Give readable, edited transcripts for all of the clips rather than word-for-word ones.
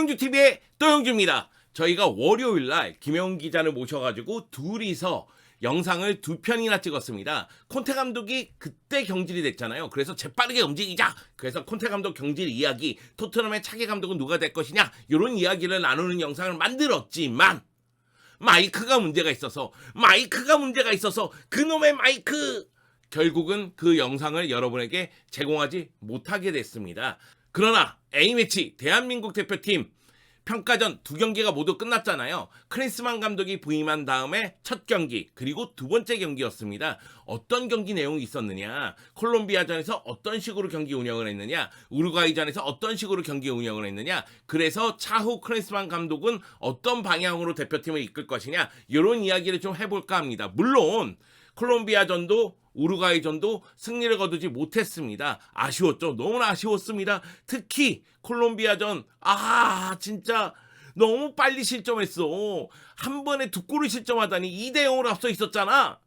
또영주TV의 또영주입니다. 저희가 월요일날 김영훈 기자를 모셔가지고 둘이서 영상을 2편이나 찍었습니다. 콘테 감독이 그때 경질이 됐잖아요. 그래서 재빠르게 움직이자. 그래서 콘테 감독 경질 이야기, 토트넘의 차기 감독은 누가 될 것이냐, 이런 이야기를 나누는 영상을 만들었지만 마이크가 문제가 있어서 그놈의 마이크, 결국은 그 영상을 여러분에게 제공하지 못하게 됐습니다. 그러나 A매치 대한민국 대표팀 평가전 2경기가 모두 끝났잖아요. 클린스만 감독이 부임한 다음에 첫 경기, 그리고 두 번째 경기였습니다. 어떤 경기 내용이 있었느냐, 콜롬비아전에서 어떤 식으로 경기 운영을 했느냐, 우루과이전에서 어떤 식으로 경기 운영을 했느냐, 그래서 차후 클린스만 감독은 어떤 방향으로 대표팀을 이끌 것이냐, 이런 이야기를 좀 해볼까 합니다. 물론 콜롬비아전도 우루과이전도 승리를 거두지 못했습니다. 아쉬웠죠. 너무나 아쉬웠습니다. 특히 콜롬비아전, 진짜 너무 빨리 실점했어. 한 번에 2골을 실점하다니 2대0으로 앞서 있었잖아.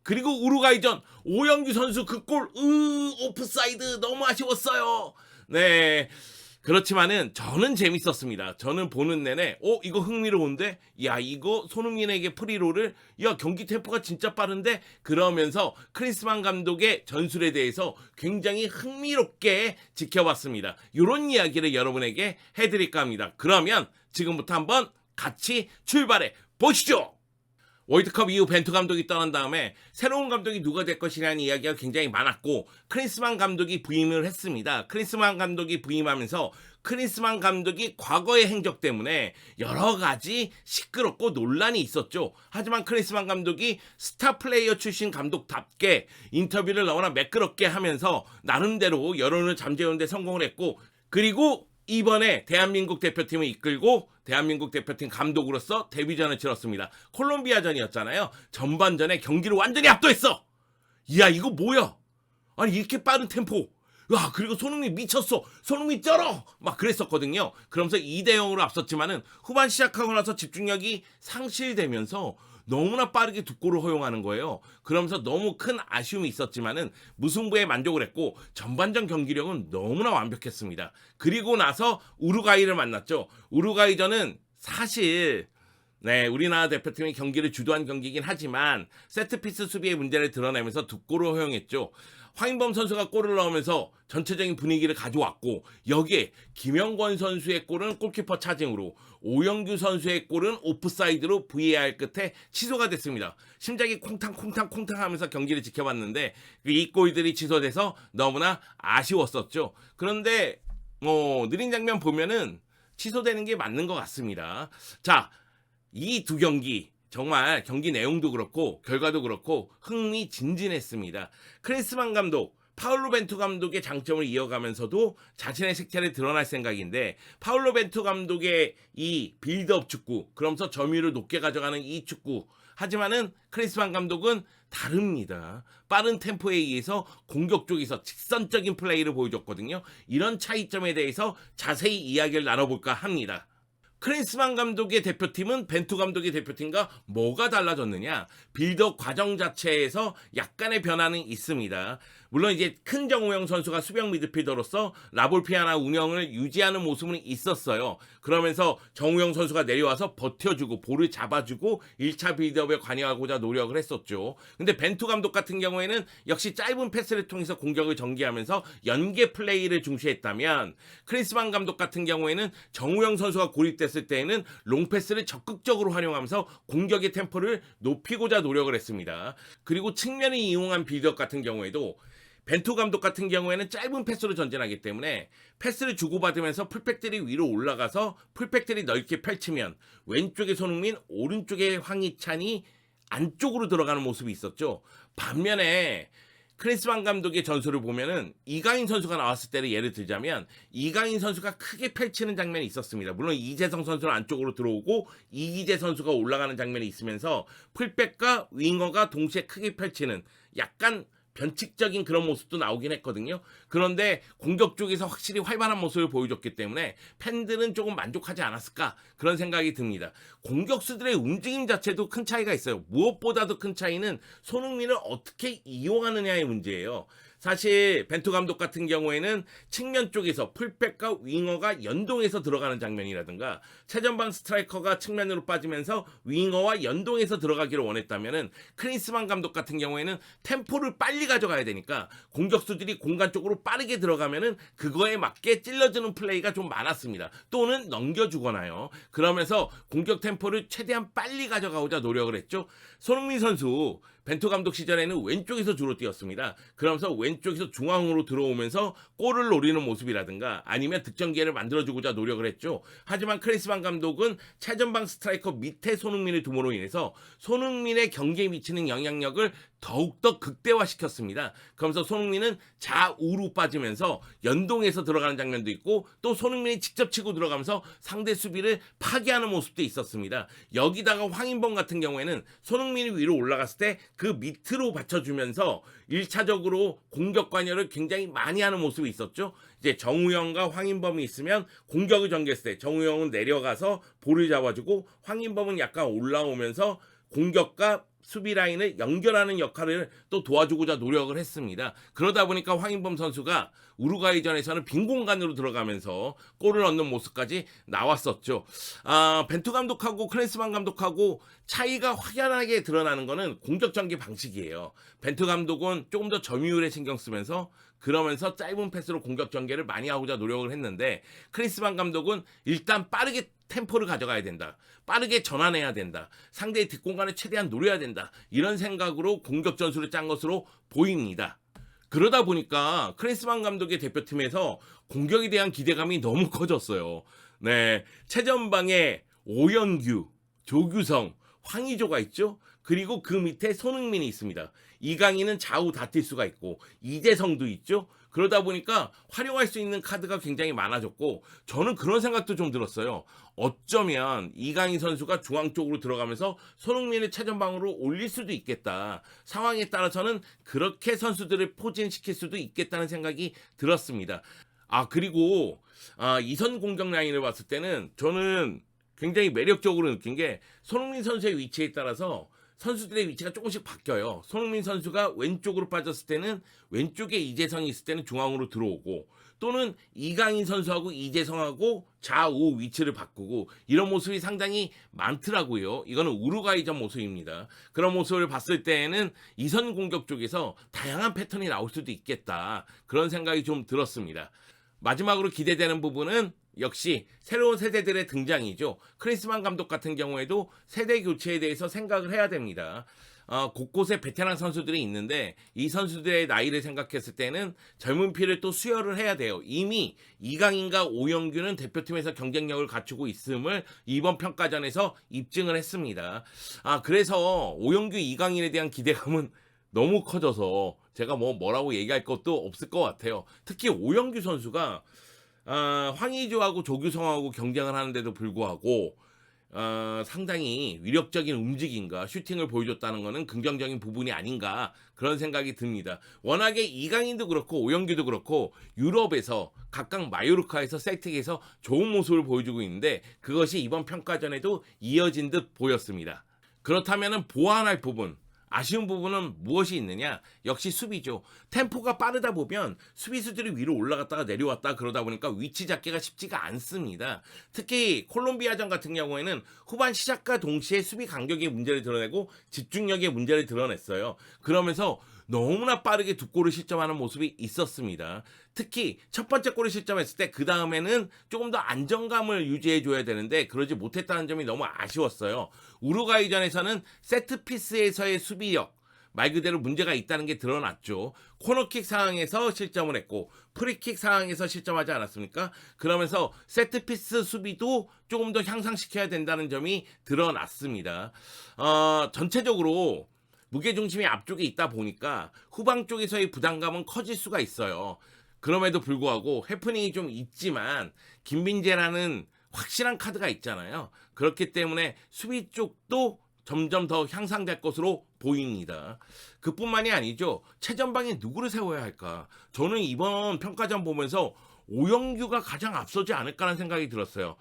그리고 우루과이전 오영규 선수 그 골, 오프사이드, 너무 아쉬웠어요. 네, 그렇지만은 저는 재밌었습니다. 저는 보는 내내 이거 흥미로운데, 야, 이거 손흥민에게 프리로를, 야, 경기 템포가 진짜 빠른데, 그러면서 클린스만 감독의 전술에 대해서 굉장히 흥미롭게 지켜봤습니다. 이런 이야기를 여러분에게 해드릴까 합니다. 그러면 지금부터 한번 같이 출발해 보시죠. 월드컵 이후 벤투 감독이 떠난 다음에 새로운 감독이 누가 될 것이라는 이야기가 굉장히 많았고, 클린스만 감독이 부임을 했습니다. 클린스만 감독이 부임하면서 클린스만 감독이 과거의 행적 때문에 여러 가지 시끄럽고 논란이 있었죠. 하지만 클린스만 감독이 스타 플레이어 출신 감독답게 인터뷰를 너무나 매끄럽게 하면서 나름대로 여론을 잠재우는 데 성공을 했고, 그리고 이번에 대한민국 대표팀을 이끌고 대한민국 대표팀 감독으로서 데뷔전을 치렀습니다. 콜롬비아전이었잖아요. 전반전에 경기를 완전히 압도했어. 이야, 이거 뭐야? 아니, 이렇게 빠른 템포. 야, 그리고 손흥민 미쳤어. 손흥민 쩔어. 막 그랬었거든요. 그러면서 2대0으로 앞섰지만은 후반 시작하고 나서 집중력이 상실되면서 너무나 빠르게 2골을 허용하는 거예요. 그러면서 너무 큰 아쉬움이 있었지만은 무승부에 만족을 했고, 전반전 경기력은 너무나 완벽했습니다. 그리고 나서 우루과이를 만났죠. 우루과이전은 사실 우리나라 대표팀이 경기를 주도한 경기이긴 하지만 세트피스 수비의 문제를 드러내면서 2골을 허용했죠. 황인범 선수가 골을 넣으면서 전체적인 분위기를 가져왔고, 여기에 김영권 선수의 골은 골키퍼 차징으로, 오영규 선수의 골은 오프사이드로 VAR 끝에 취소가 됐습니다. 심장이 콩탕 하면서 경기를 지켜봤는데 이 골들이 취소돼서 너무나 아쉬웠었죠. 그런데 느린 장면 보면은 취소되는 게 맞는 것 같습니다. 자, 이 2경기 정말 경기 내용도 그렇고 결과도 그렇고 흥미진진했습니다. 클린스만 감독, 파울로 벤투 감독의 장점을 이어가면서도 자신의 색채를 드러날 생각인데, 파울로 벤투 감독의 이 빌드업 축구, 그러면서 점유율을 높게 가져가는 이 축구, 하지만은 클린스만 감독은 다릅니다. 빠른 템포에 의해서 공격 쪽에서 직선적인 플레이를 보여줬거든요. 이런 차이점에 대해서 자세히 이야기를 나눠볼까 합니다. 클린스만 감독의 대표팀은 벤투 감독의 대표팀과 뭐가 달라졌느냐? 빌드업 과정 자체에서 약간의 변화는 있습니다. 물론 이제 큰 정우영 선수가 수비형 미드필더로서 라볼피아나 운영을 유지하는 모습은 있었어요. 그러면서 정우영 선수가 내려와서 버텨주고 볼을 잡아주고 1차 빌드업에 관여하고자 노력을 했었죠. 근데 벤투 감독 같은 경우에는 역시 짧은 패스를 통해서 공격을 전개하면서 연계 플레이를 중시했다면, 클린스만 감독 같은 경우에는 정우영 선수가 고립됐을 때에는 롱패스를 적극적으로 활용하면서 공격의 템포를 높이고자 노력을 했습니다. 그리고 측면을 이용한 빌드업 같은 경우에도 벤투 감독 같은 경우에는 짧은 패스로 전진하기 때문에 패스를 주고받으면서 풀백들이 위로 올라가서 풀백들이 넓게 펼치면 왼쪽에 손흥민, 오른쪽에 황희찬이 안쪽으로 들어가는 모습이 있었죠. 반면에 클린스만 감독의 전술을 보면은 이강인 선수가 나왔을 때를 예를 들자면, 이강인 선수가 크게 펼치는 장면이 있었습니다. 물론 이재성 선수는 안쪽으로 들어오고 이기재 선수가 올라가는 장면이 있으면서 풀백과 윙어가 동시에 크게 펼치는 약간 변칙적인 그런 모습도 나오긴 했거든요. 그런데 공격 쪽에서 확실히 활발한 모습을 보여줬기 때문에 팬들은 조금 만족하지 않았을까, 그런 생각이 듭니다. 공격수들의 움직임 자체도 큰 차이가 있어요. 무엇보다도 큰 차이는 손흥민을 어떻게 이용하느냐의 문제예요. 사실 벤투 감독 같은 경우에는 측면 쪽에서 풀백과 윙어가 연동해서 들어가는 장면이라든가 최전방 스트라이커가 측면으로 빠지면서 윙어와 연동해서 들어가기를 원했다면은 크리스만 감독 같은 경우에는 템포를 빨리 가져가야 되니까 공격수들이 공간 쪽으로 빠르게 들어가면은 그거에 맞게 찔러주는 플레이가 좀 많았습니다. 또는 넘겨주거나요. 그러면서 공격 템포를 최대한 빨리 가져가고자 노력을 했죠. 손흥민 선수 벤투 감독 시절에는 왼쪽에서 주로 뛰었습니다. 그러면서 왼쪽에서 중앙으로 들어오면서 골을 노리는 모습이라든가 아니면 득점 기회를 만들어주고자 노력을 했죠. 하지만 크리스만 감독은 최전방 스트라이커 밑에 손흥민을 둠으로 인해서 손흥민의 경기에 미치는 영향력을 더욱더 극대화시켰습니다. 그러면서 손흥민은 좌우로 빠지면서 연동해서 들어가는 장면도 있고 또 손흥민이 직접 치고 들어가면서 상대 수비를 파괴하는 모습도 있었습니다. 여기다가 황인범 같은 경우에는 손흥민이 위로 올라갔을 때 그 밑으로 받쳐주면서 1차적으로 공격 관여를 굉장히 많이 하는 모습이 있었죠. 이제 정우영과 황인범이 있으면 공격을 전개했을 때 정우영은 내려가서 볼을 잡아주고 황인범은 약간 올라오면서 공격과 수비 라인을 연결하는 역할을 또 도와주고자 노력을 했습니다. 그러다 보니까 황인범 선수가 우루과이전에서는 빈 공간으로 들어가면서 골을 얻는 모습까지 나왔었죠. 벤투 감독하고 크리스만 감독하고 차이가 확연하게 드러나는 거는 공격 전개 방식이에요. 벤투 감독은 조금 더 점유율에 신경 쓰면서 그러면서 짧은 패스로 공격 전개를 많이 하고자 노력을 했는데 크리스만 감독은 일단 빠르게 템포를 가져가야 된다. 빠르게 전환해야 된다. 상대의 뒷공간을 최대한 노려야 된다. 이런 생각으로 공격 전술을 짠 것으로 보입니다. 그러다 보니까 크리스만 감독의 대표팀에서 공격에 대한 기대감이 너무 커졌어요. 네, 최전방에 오영규, 조규성, 황의조가 있죠. 그리고 그 밑에 손흥민이 있습니다. 이강인은 좌우 다 뛸 수가 있고 이재성도 있죠. 그러다 보니까 활용할 수 있는 카드가 굉장히 많아졌고 저는 그런 생각도 좀 들었어요. 어쩌면 이강인 선수가 중앙 쪽으로 들어가면서 손흥민을 최전방으로 올릴 수도 있겠다. 상황에 따라서는 그렇게 선수들을 포진시킬 수도 있겠다는 생각이 들었습니다. 그리고 이선 공격 라인을 봤을 때는 저는 굉장히 매력적으로 느낀 게 손흥민 선수의 위치에 따라서 선수들의 위치가 조금씩 바뀌어요. 손흥민 선수가 왼쪽으로 빠졌을 때는 왼쪽에 이재성이 있을 때는 중앙으로 들어오고 또는 이강인 선수하고 이재성하고 좌우 위치를 바꾸고 이런 모습이 상당히 많더라고요. 이거는 우루과이전 모습입니다. 그런 모습을 봤을 때에는 이선 공격 쪽에서 다양한 패턴이 나올 수도 있겠다. 그런 생각이 좀 들었습니다. 마지막으로 기대되는 부분은 역시 새로운 세대들의 등장이죠. 크리스만 감독 같은 경우에도 세대 교체에 대해서 생각을 해야 됩니다. 곳곳에 베테랑 선수들이 있는데 이 선수들의 나이를 생각했을 때는 젊은 피를 또 수혈을 해야 돼요. 이미 이강인과 오영규는 대표팀에서 경쟁력을 갖추고 있음을 이번 평가전에서 입증을 했습니다. 그래서 오영규, 이강인에 대한 기대감은 너무 커져서 제가 뭐라고 얘기할 것도 없을 것 같아요. 특히 오영규 선수가 황의조하고 조규성하고 경쟁을 하는데도 불구하고 상당히 위력적인 움직임과 슈팅을 보여줬다는 것은 긍정적인 부분이 아닌가 그런 생각이 듭니다. 워낙에 이강인도 그렇고 오영규도 그렇고 유럽에서 각각 마요르카에서 셀틱에서 좋은 모습을 보여주고 있는데 그것이 이번 평가전에도 이어진 듯 보였습니다. 그렇다면 보완할 부분 아쉬운 부분은 무엇이 있느냐? 역시 수비죠. 템포가 빠르다 보면 수비수들이 위로 올라갔다가 내려왔다 그러다 보니까 위치 잡기가 쉽지가 않습니다. 특히 콜롬비아전 같은 경우에는 후반 시작과 동시에 수비 간격의 문제를 드러내고 집중력의 문제를 드러냈어요. 그러면서 너무나 빠르게 두 골을 실점하는 모습이 있었습니다. 특히 첫 번째 골을 실점했을 때 그 다음에는 조금 더 안정감을 유지해줘야 되는데 그러지 못했다는 점이 너무 아쉬웠어요. 우루과이전에서는 세트피스에서의 수비력 말 그대로 문제가 있다는 게 드러났죠. 코너킥 상황에서 실점을 했고 프리킥 상황에서 실점하지 않았습니까? 그러면서 세트피스 수비도 조금 더 향상시켜야 된다는 점이 드러났습니다. 전체적으로 무게중심이 앞쪽에 있다 보니까 후방 쪽에서의 부담감은 커질 수가 있어요. 그럼에도 불구하고 해프닝이 좀 있지만 김민재라는 확실한 카드가 있잖아요. 그렇기 때문에 수비 쪽도 점점 더 향상될 것으로 보입니다. 그뿐만이 아니죠. 최전방에 누구를 세워야 할까? 저는 이번 평가전 보면서 오영규가 가장 앞서지 않을까라는 생각이 들었어요.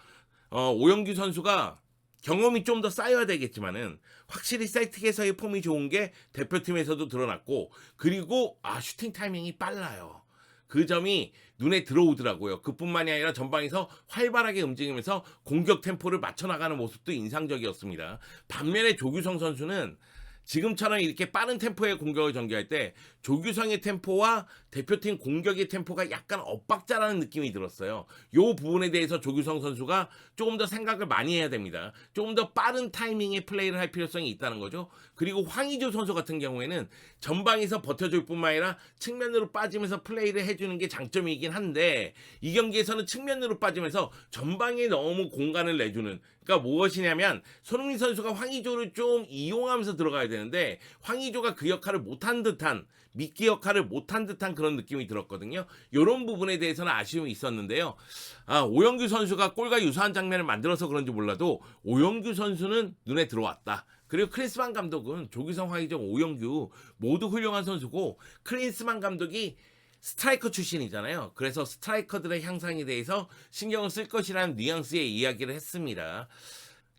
오영규 선수가 경험이 좀 더 쌓여야 되겠지만은 확실히 셀틱에서의 폼이 좋은 게 대표팀에서도 드러났고, 그리고 슈팅 타이밍이 빨라요. 그 점이 눈에 들어오더라고요. 그뿐만이 아니라 전방에서 활발하게 움직이면서 공격 템포를 맞춰나가는 모습도 인상적이었습니다. 반면에 조규성 선수는 지금처럼 이렇게 빠른 템포의 공격을 전개할 때 조규성의 템포와 대표팀 공격의 템포가 약간 엇박자라는 느낌이 들었어요. 이 부분에 대해서 조규성 선수가 조금 더 생각을 많이 해야 됩니다. 조금 더 빠른 타이밍의 플레이를 할 필요성이 있다는 거죠. 그리고 황의조 선수 같은 경우에는 전방에서 버텨줄 뿐만 아니라 측면으로 빠지면서 플레이를 해주는 게 장점이긴 한데, 이 경기에서는 측면으로 빠지면서 전방에 너무 공간을 내주는, 그러니까 무엇이냐면 손흥민 선수가 황의조를 좀 이용하면서 들어가야 되는데 황의조가 그 역할을 못한 듯한, 미끼 역할을 못한 듯한 그런 느낌이 들었거든요. 이런 부분에 대해서는 아쉬움이 있었는데요. 오영규 선수가 골과 유사한 장면을 만들어서 그런지 몰라도 오영규 선수는 눈에 들어왔다. 그리고 크리스만 감독은 조규성, 황의조, 오영규 모두 훌륭한 선수고, 크리스만 감독이 스트라이커 출신이잖아요. 그래서 스트라이커들의 향상에 대해서 신경을 쓸 것이라는 뉘앙스의 이야기를 했습니다.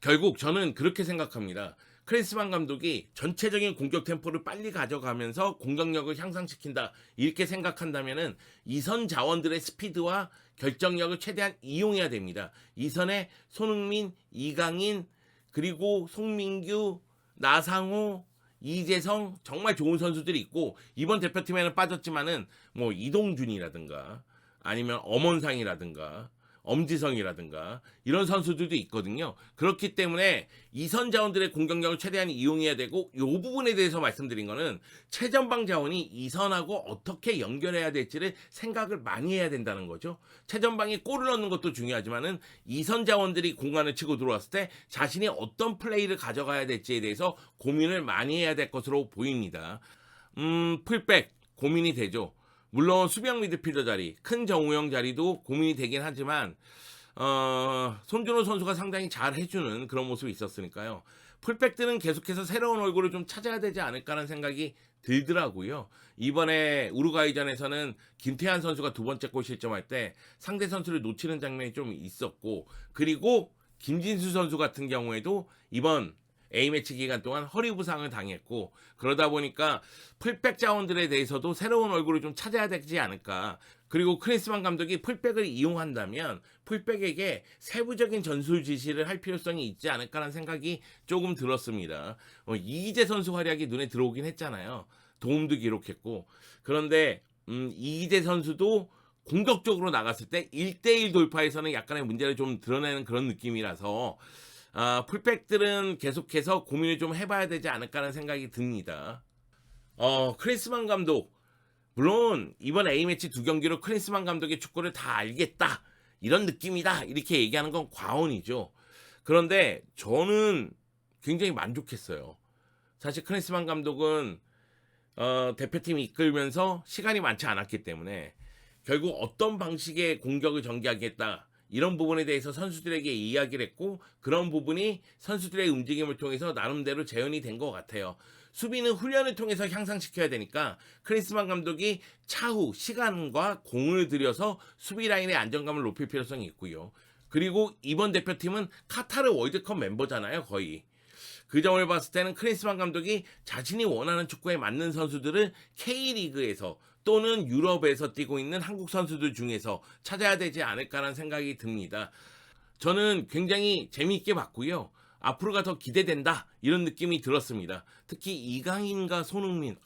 결국 저는 그렇게 생각합니다. 크리스만 감독이 전체적인 공격 템포를 빨리 가져가면서 공격력을 향상시킨다, 이렇게 생각한다면은 이선 자원들의 스피드와 결정력을 최대한 이용해야 됩니다. 이선에 손흥민, 이강인, 그리고 송민규, 나상호, 이재성, 정말 좋은 선수들이 있고, 이번 대표팀에는 빠졌지만은 뭐 이동준이라든가 아니면 엄원상이라든가 엄지성이라든가 이런 선수들도 있거든요. 그렇기 때문에 이선 자원들의 공격력을 최대한 이용해야 되고, 이 부분에 대해서 말씀드린 거는 최전방 자원이 이선하고 어떻게 연결해야 될지를 생각을 많이 해야 된다는 거죠. 최전방에 골을 넣는 것도 중요하지만은 이선 자원들이 공간을 치고 들어왔을 때 자신이 어떤 플레이를 가져가야 될지에 대해서 고민을 많이 해야 될 것으로 보입니다. 풀백 고민이 되죠. 물론 수비형 미드필더 자리, 큰 정우영 자리도 고민이 되긴 하지만 손준호 선수가 상당히 잘 해주는 그런 모습이 있었으니까요. 풀백들은 계속해서 새로운 얼굴을 좀 찾아야 되지 않을까라는 생각이 들더라고요. 이번에 우루과이전에서는 김태환 선수가 두 번째 골 실점할 때 상대 선수를 놓치는 장면이 좀 있었고, 그리고 김진수 선수 같은 경우에도 이번 A매치 기간 동안 허리 부상을 당했고, 그러다 보니까 풀백 자원들에 대해서도 새로운 얼굴을 좀 찾아야 되지 않을까. 그리고 크리스만 감독이 풀백을 이용한다면 풀백에게 세부적인 전술 지시를 할 필요성이 있지 않을까라는 생각이 조금 들었습니다. 이기재 선수 활약이 눈에 들어오긴 했잖아요. 도움도 기록했고. 그런데 이기재 선수도 공격적으로 나갔을 때 1대1 돌파에서는 약간의 문제를 좀 드러내는 그런 느낌이라서 풀백들은 계속해서 고민을 좀 해봐야 되지 않을까라는 생각이 듭니다. 크리스만 감독, 물론 이번 A매치 두 경기로 크리스만 감독의 축구를 다 알겠다, 이런 느낌이다, 이렇게 얘기하는 건 과언이죠. 그런데 저는 굉장히 만족했어요. 사실 크리스만 감독은 대표팀이 이끌면서 시간이 많지 않았기 때문에 결국 어떤 방식의 공격을 전개하겠다, 이런 부분에 대해서 선수들에게 이야기를 했고, 그런 부분이 선수들의 움직임을 통해서 나름대로 재현이 된 것 같아요. 수비는 훈련을 통해서 향상시켜야 되니까 크리스만 감독이 차후 시간과 공을 들여서 수비 라인의 안정감을 높일 필요성이 있고요. 그리고 이번 대표팀은 카타르 월드컵 멤버잖아요, 거의. 그 점을 봤을 때는 크리스만 감독이 자신이 원하는 축구에 맞는 선수들을 K리그에서 또는 유럽에서 뛰고 있는 한국 선수들 중에서 찾아야 되지 않을까라는 생각이 듭니다. 저는 굉장히 재미있게 봤고요. 앞으로가 더 기대된다, 이런 느낌이 들었습니다. 특히 이강인과 손흥민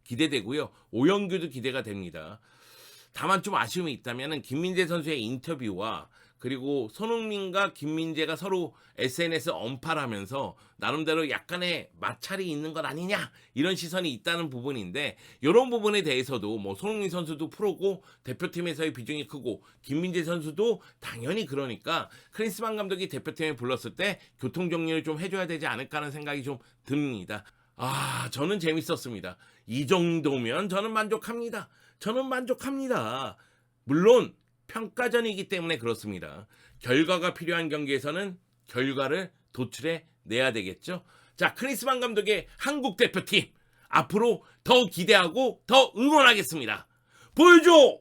기대되고요. 오영규도 기대가 됩니다. 다만 좀 아쉬움이 있다면 김민재 선수의 인터뷰와, 그리고 손흥민과 김민재가 서로 SNS 언팔하면서 나름대로 약간의 마찰이 있는 것 아니냐, 이런 시선이 있다는 부분인데, 이런 부분에 대해서도 뭐 손흥민 선수도 프로고 대표팀에서의 비중이 크고 김민재 선수도 당연히 그러니까 크리스만 감독이 대표팀에 불렀을 때 교통정리를 좀 해줘야 되지 않을까 하는 생각이 좀 듭니다. 저는 재밌었습니다. 이 정도면 저는 만족합니다. 물론 평가전이기 때문에 그렇습니다. 결과가 필요한 경기에서는 결과를 도출해 내야 되겠죠. 자, 크리스만 감독의 한국 대표팀 앞으로 더 기대하고 더 응원하겠습니다. 보여줘!